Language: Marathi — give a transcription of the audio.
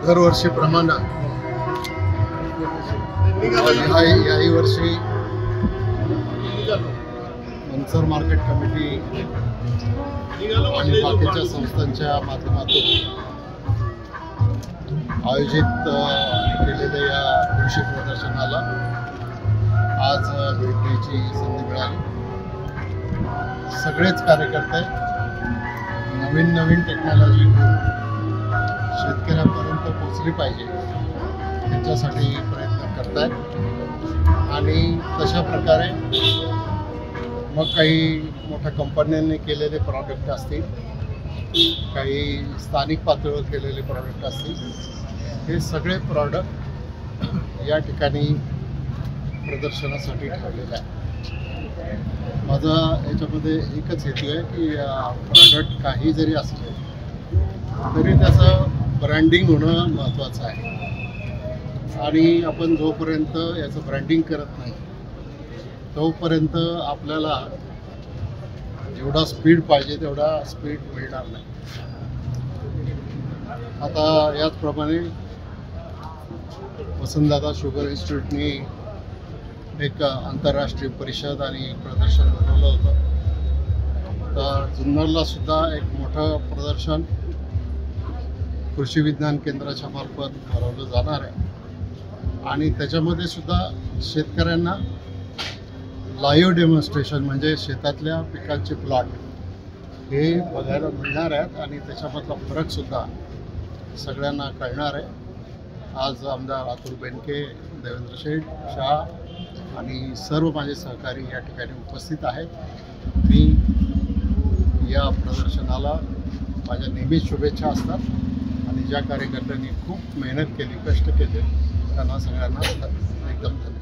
दरवर्षीप्रमाणे याही वर्षी मनसर मार्केट कमिटी आणि बाकीच्या संस्थांच्या माध्यमातून आयोजित केलेल्या या कृषी प्रदर्शनाला आज भेट द्यायची संधी मिळाली. सगळेच कार्यकर्ते नवीन टेक्नॉलॉजी शेतकऱ्यांपर्यंत पोचली पाहिजे त्याच्यासाठी प्रयत्न करत आहेत आणि तशा प्रकारे मग काही मोठ्या कंपन्यांनी केलेले प्रॉडक्ट असतील, काही स्थानिक पातळीवर केलेले प्रॉडक्ट असतील, हे सगळे प्रॉडक्ट या ठिकाणी प्रदर्शनासाठी ठेवलेले आहे. माझा याच्यामध्ये एकच हेतू आहे की प्रॉडक्ट काही जरी असले तरी त्याचं ब्रँडिंग होणं महत्त्वाचं आहे आणि आपण जोपर्यंत याचं ब्रँडिंग करत नाही तोपर्यंत आपल्याला जेवढा स्पीड पाहिजे तेवढा स्पीड मिळणार नाही. आता याचप्रमाणे वसंतदादा शुगर इन्स्टिट्यूटनी एक आंतरराष्ट्रीय परिषद आणि प्रदर्शन भरवलं होतं. तर जुन्नरला सुद्धा एक मोठं प्रदर्शन कृषी विज्ञान केंद्राच्या मार्फत भरवलं जाणार आहे आणि त्याच्यामध्ये सुद्धा शेतकऱ्यांना लाईव्ह डेमॉन्स्ट्रेशन म्हणजे शेतातल्या पिकांचे प्लॉट हे बघायला मिळणार आहेत आणि त्याच्यामधला फरकसुद्धा सगळ्यांना कळणार आहे. आज आमदार अतुल बेनके, देवेंद्र शेठ, शाह आणि सर्व माझे सहकारी या ठिकाणी उपस्थित आहेत. मी या प्रदर्शनाला माझ्या नेहमीच शुभेच्छा असतात आणि ज्या कार्यकर्त्यांनी खूप मेहनत केली, कष्ट केले त्यांना सगळ्यांना एकदम धन्यवाद.